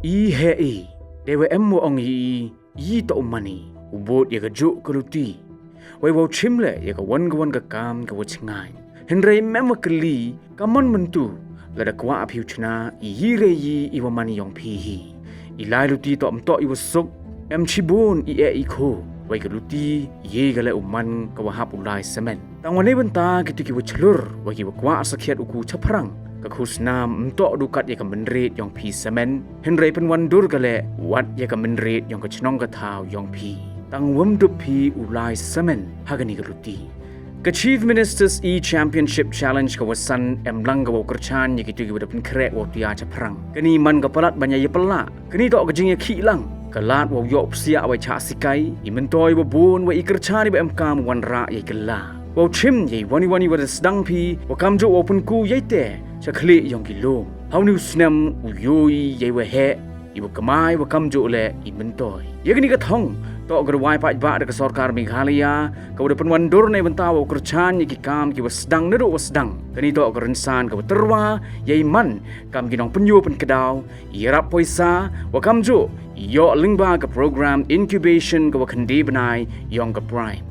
hei, dewa emmo ong yi to umani, ubot ya gajuk keluti. Wai wau chimle ya ka wan ka kam ka wachingai. Henry memma keli kamon mentu lada kwa apiu chna hire yi iwa mani yong pihi. Ilai luti to amto iwa sok em chibun ikho. Wai ka luti ye gale uman ka wahap ulai semen. Tangwane benta kitu ki wachlur wai ki wakwa sakhiat uku chaprang. Ka khusnam mto dukat ya ka menret yong pi semen. Henry penwandur gale wat ya ka menret yong ka chnong ka thau yong pi. Tang wam du pi ulai semen hagani ka luti. Ka Chief Minister's E-Championship Challenge ka wasan emlang ka wakurchan ya kitu ki wadapin krek waktu ya chaprang. Kani man ka palat banya ya pala. Kani to ka jing ya khilang. Kalat wa yok sia wa cha sikai imentoy wa bun wa ikerchani ba emkam wan ra ye kala wa chim ye wani wa sedang pi wa kamjo open ku ye te chakli yong kilo how new snam u yoi ye wa he iwa kamai wa kamjo le imentoy ye gni ka thong to gar wai pa ba de ka sarkar Meghalaya ka wa penwan dor nei benta wa kerchan ye ki kam ki wa sedang ne wa sedang kani to gar insan ka terwa ye man kam ginong penyu pen kedau irap poisa wa kamjo yo lingba ka program incubation ka wakandi banai yong ka prime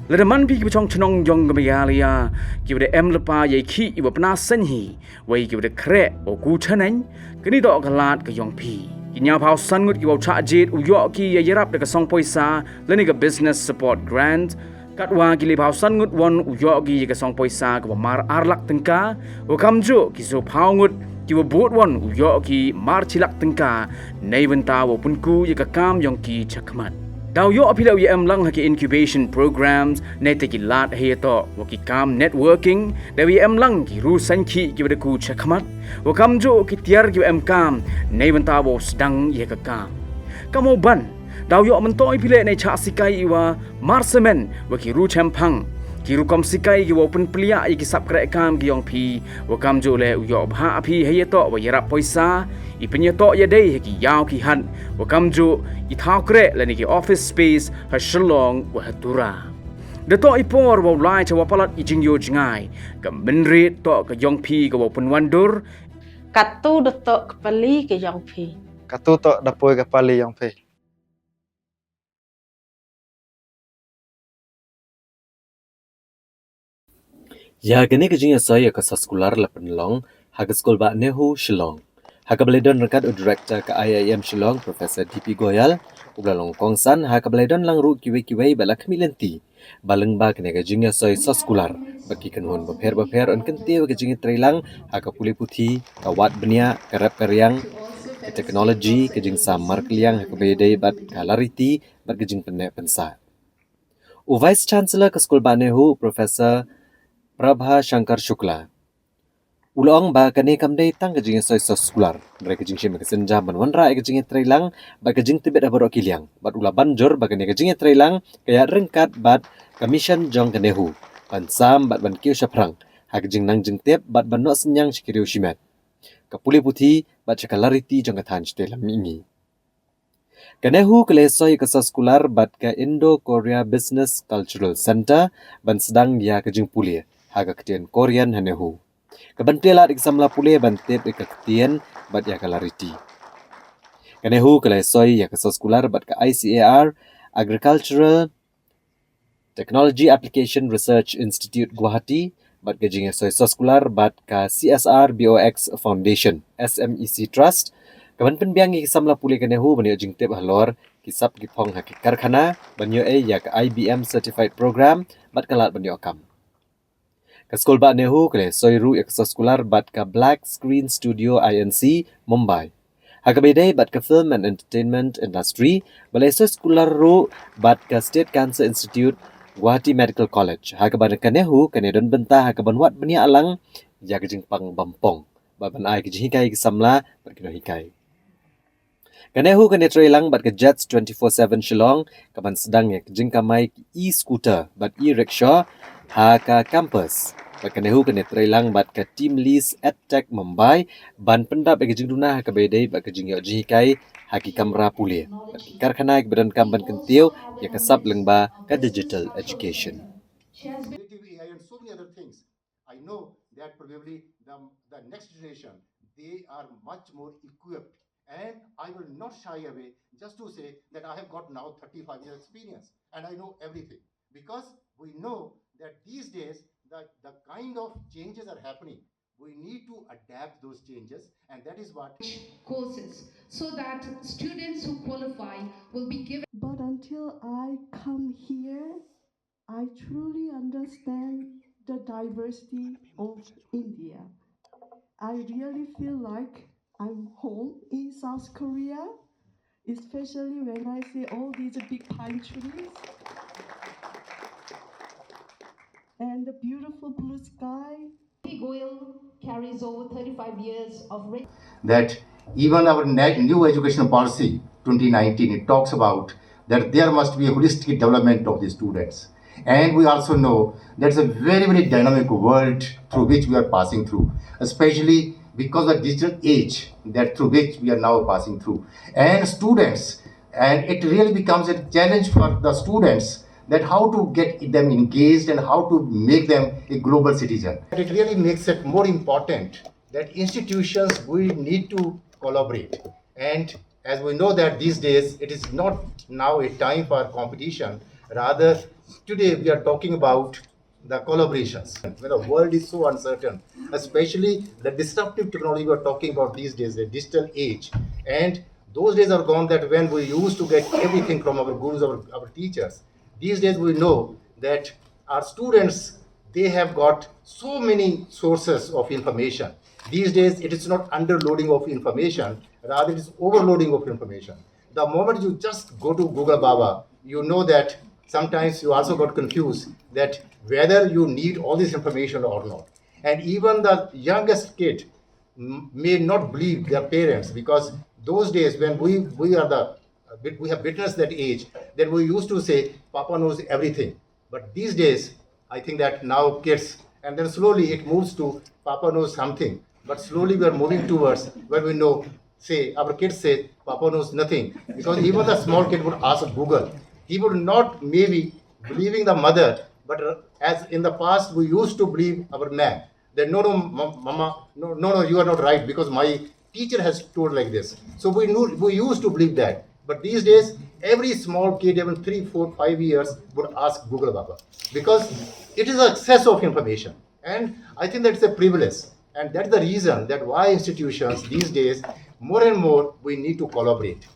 lada man pi ki chong chnong yong ka Meghalaya ki wada em lepa ye khi iwa pna sanhi wai ki wada kre o ku chanang kani do ka lat ka yong pi ki nya phau san ngut ki wa cha jet u yo ki ye yarap de ka song poisa lani ka business support grant katwa ki le phau san ngut won u yo ki ye ka song poisa ka mar arlak tengka o kamjo ki so phau ngut ki wa bot wan u yo ki mar chilak tengka nei benta wa punku ye ka kam yong ki chakmat daw yo apila ye lang ha ki incubation programs nei te ki lat he to wa ki kam networking daw ye lang ki ru san ki ki wa ku chakmat wa kam jo ki tiar ki kam nei benta wa sedang ye ka kam kamo ban daw yo mentoi pile nei cha sikai wa marsemen wa ki ru champang ki rukom sikai ki open plia ki sap krek kam ki yong pi wa kam jo le yo bha phi he to wa yarap poisa I penya to ya dei ki yaw ki han wa kam jo I thau krek le ni ki office space ha shalong wa hatura de to I por wa lai cha wa palat I jing yo jingai ka menrit to ka yong pi ka open wandur katu de to kepali ke yong pi katu to dapoi kepali yong pi Ya kini kejing Iasoi ke sekolah la penlong hak sekolah ba NEHU Shillong. Hak beledon rekat director ke IIM Shillong Profesor DP Goyal ulalong kongsan hak beledon lang ru kiwe bala kemilenti. Baleng ba kini kejing Iasoi sekolah bagi kenhun beper on kentiu kejing Trilang hak puli putih kawat benia kerap karyang ke teknologi kejing samar kliang hak bedai bat kalariti bat kejing penek pensa. Vice Chancellor ke sekolah ba NEHU Profesor Prabha Shankar Shukla. Ulong ba kani kamdai tang kejing Iasoi sekolah. Mereka kejing shim kesenjam wanra kejing Trilang ba kejing tibet abaro kiliang. Bat ula banjur ba kani kejing Trilang kaya rengkat bat commission jong kenehu. Pansam bat ban kiu syaprang. Ha kejing nang jeng tip bat ban no senyang shikiriu shimet. Kapuli putih bat cakalariti jong kathan dalam ini. Kenehu kelesoi ke sekolah bat ke Indo-Korea Business Cultural Center ban sedang dia kejing pulia. Haga ketian Korean hanehu. Kebantela dik samla pule bantep dik ketian bat ya kalariti. Kanehu kelesoi ya ke sekolah bat ke ICAR Agricultural Technology Application Research Institute Guwahati bat ke jing soi sekolah bat ke CSR BOX Foundation SMEC Trust. Kaban penbiangi samla pule kanehu banyo jing tep halor kisap gipong haki karkhana banyo ya ke IBM Certified Program bat kalat banyo akam. Kaskol ba nehu kele soiru ek sekolah bat ka Black Screen Studio INC Mumbai. Hakabedai bat ka Film and Entertainment Industry balai sekolah ru bat ka State Cancer Institute Guwahati Medical College. Hakaban ka nehu kanedon bentah hakaban wat benia alang ya kejing pang bampong. Baban ai kejing hikai samla bat kino hikai. Kanehu kanetrailang bat ka Jets 24/7 Shillong kaban sedang ya kejing kamai e-scooter bat e-rickshaw ha ka campus. Bat kanehu kanetrailang bat ka Team Lease EdTech Mumbai ban pendap bagi jing dunah ka bedai bat kejing yo jihikai haki kamera pule. Bat ki karkhana ke badan kamban kentiu ya kasap lengba ka digital education. AI and so many other things. I know that probably the next generation, they are much more equipped And I will not shy away just to say that I have got now 35 years experience and I know everything. Because we know that these days the kind of changes are happening. We need to adapt those changes, and that is what courses so that students who qualify will be given. But until I come here, I truly understand the diversity of India. I really feel like I'm home in South Korea, especially when I see all these big pine trees and the beautiful blue sky. Goyal carries over 35 years of that even our new education policy 2019, it talks about that there must be a holistic development of the students. And we also know there's a very dynamic world through which we are passing through, especially because of the digital age that through which we are now passing through. And students, and it really becomes a challenge for the students that how to get them engaged and how to make them a global citizen. It really makes it more important that institutions we need to collaborate. And as we know that these days it is not now a time for competition, rather today we are talking about the collaborations. When the world is so uncertain, especially the disruptive technology we are talking about these days, the digital age, and those days are gone that when we used to get everything from our gurus, our teachers. These days we know that our students, they have got so many sources of information. These days it is not underloading of information, rather it is overloading of information. The moment you just go to Google Baba, you know that sometimes you also got confused that whether you need all this information or not. And even the youngest kid may not believe their parents, because those days when we have witnessed that age, then we used to say Papa knows everything. But these days I think that now kids, and then slowly it moves to Papa knows something, but slowly we are moving towards where we know, say our kids say Papa knows nothing, because even the small kid would ask Google. He would not maybe believing the mother, but as in the past we used to believe our man, that no, mama, no, you are not right, because my teacher has told like this. So we used to believe that. But these days, every small kid, even 3, 4, 5 years, would ask Google Baba, because it is access of information. And I think that's a privilege. And that's the reason that why institutions these days, more and more, we need to collaborate.